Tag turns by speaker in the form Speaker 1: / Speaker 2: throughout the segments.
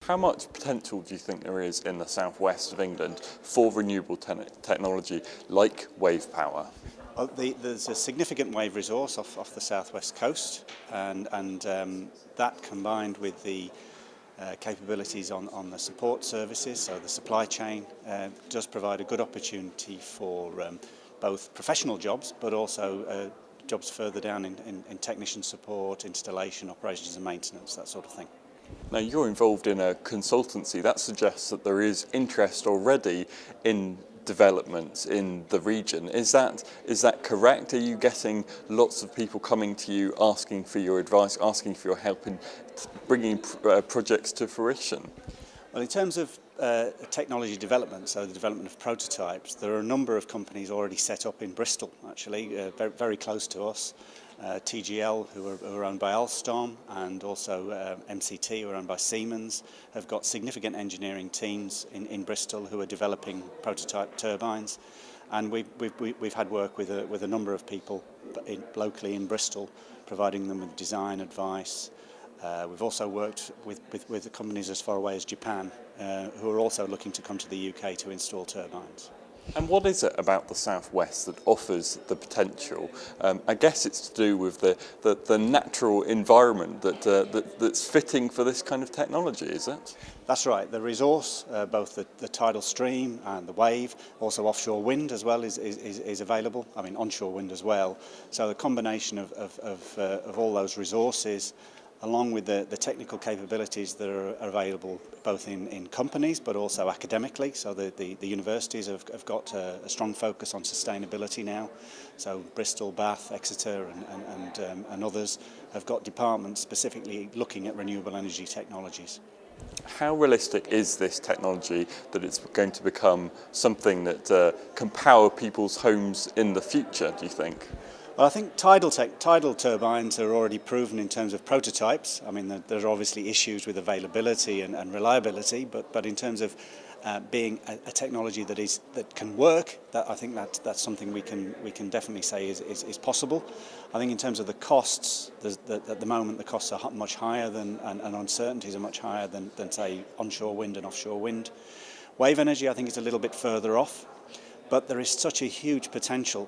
Speaker 1: How much potential do you think there is in the southwest of England for renewable technology like wave power?
Speaker 2: There's a significant wave resource off the southwest coast, and that combined with the capabilities on the support services, so the supply chain, does provide a good opportunity for both professional jobs but also jobs further down in technician support, installation, operations and maintenance, that sort of thing.
Speaker 1: Now, you're involved in a consultancy. That suggests that there is interest already in development in the region. Is that correct? Are you getting lots of people coming to you asking for your advice, asking for your help in bringing projects to fruition?
Speaker 2: Well, in terms of technology development, so the development of prototypes, there are a number of companies already set up in Bristol, actually, very close to us. TGL, who are owned by Alstom, and also MCT, who are owned by Siemens, have got significant engineering teams in Bristol who are developing prototype turbines. And we've had work with a number of people locally in Bristol, providing them with design advice. We've also worked with the companies as far away as Japan, who are also looking to come to the UK to install turbines.
Speaker 1: And what is it about the southwest that offers the potential? I guess it's to do with the natural environment that's fitting for this kind of technology, is it?
Speaker 2: That's right. The resource, both the tidal stream and the wave, also offshore wind as well is available. I mean, onshore wind as well. So the combination of all those resources, along with the technical capabilities that are available both in companies but also academically. So the universities have got a strong focus on sustainability now. So Bristol, Bath, Exeter and others have got departments specifically looking at renewable energy technologies.
Speaker 1: How realistic is this technology that it's going to become something that can power people's homes in the future, do you think?
Speaker 2: Well, I think tidal turbines are already proven in terms of prototypes. I mean, there are obviously issues with availability and reliability, but in terms of being a technology that can work, I think that's something we can definitely say is possible. I think in terms of the costs, at the moment the costs are much higher and uncertainties are much higher than say onshore wind and offshore wind. Wave energy, I think, is a little bit further off, but there is such a huge potential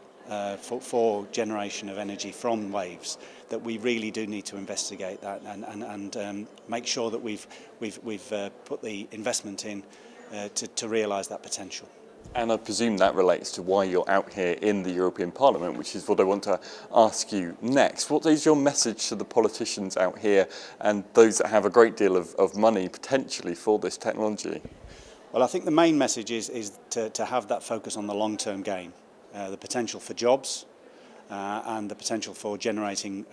Speaker 2: for generation of energy from waves that we really do need to investigate that and make sure that we've put the investment in to realise that potential.
Speaker 1: And I presume that relates to why you're out here in the European Parliament, which is what I want to ask you next. What is your message to the politicians out here and those that have a great deal of money potentially for this technology?
Speaker 2: Well, I think the main message is to have that focus on the long-term gain. The potential for jobs and the potential for generating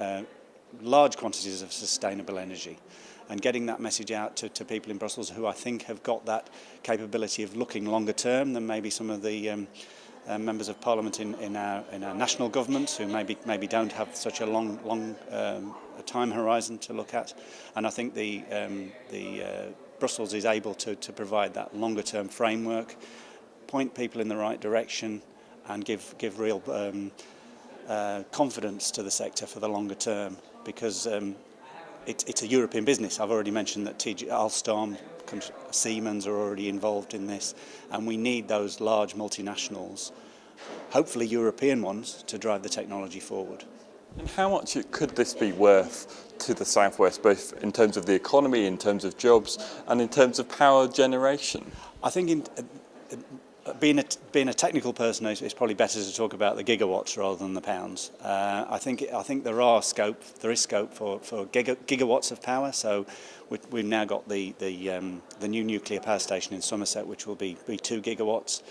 Speaker 2: large quantities of sustainable energy, and getting that message out to people in Brussels who I think have got that capability of looking longer term than maybe some of the members of Parliament in our national government, who maybe don't have such a long time horizon to look at. And I think the Brussels is able to provide that longer term framework, point people in the right direction, and give real confidence to the sector for the longer term, because it's a European business. I've already mentioned that Alstom, Siemens are already involved in this, and we need those large multinationals, hopefully European ones, to drive the technology forward.
Speaker 1: And how much could this be worth to the southwest, both in terms of the economy, in terms of jobs, and in terms of power generation?
Speaker 2: I think being a technical person, it's probably better to talk about the gigawatts rather than the pounds. I think there is scope for gigawatts of power. So we've now got the new nuclear power station in Somerset, which will be 2 gigawatts.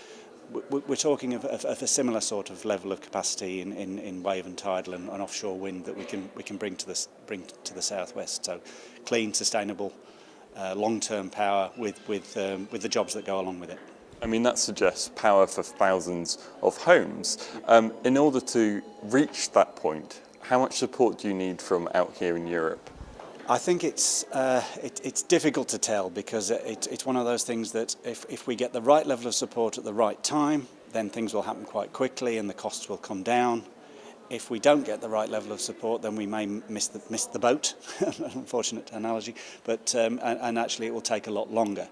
Speaker 2: We're talking of a similar sort of level of capacity in wave and tidal and offshore wind that we can bring to the southwest. So clean, sustainable, long-term power with the jobs that go along with it.
Speaker 1: I mean, that suggests power for thousands of homes. In order to reach that point, how much support do you need from out here in Europe?
Speaker 2: I think it's difficult to tell, because it's one of those things that if we get the right level of support at the right time, then things will happen quite quickly and the costs will come down. If we don't get the right level of support, then we may miss the boat, an unfortunate analogy, but and actually it will take a lot longer.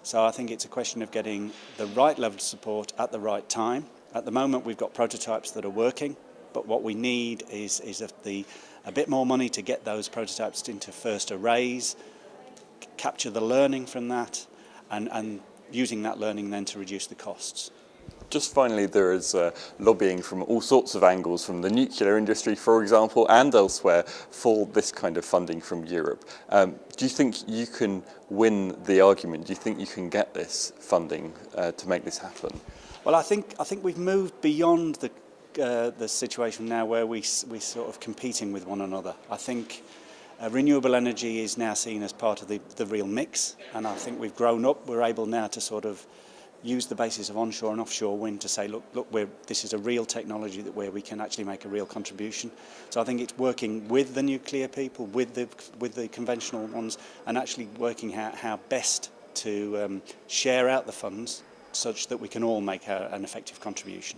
Speaker 2: So I think it's a question of getting the right level of support at the right time. At the moment we've got prototypes that are working, but what we need is a bit more money to get those prototypes into first arrays, capture the learning from that, and using that learning then to reduce the costs.
Speaker 1: Just finally, there is lobbying from all sorts of angles, from the nuclear industry, for example, and elsewhere, for this kind of funding from Europe. Do you think you can win the argument? Do you think you can get this funding to make this happen?
Speaker 2: Well, I think we've moved beyond the situation now where we're sort of competing with one another. I think renewable energy is now seen as part of the real mix, and I think we've grown up. We're able now to sort of use the basis of onshore and offshore wind to say, look, this is a real technology where we can actually make a real contribution. So I think it's working with the nuclear people, with the conventional ones, and actually working out how best to share out the funds such that we can all make an effective contribution.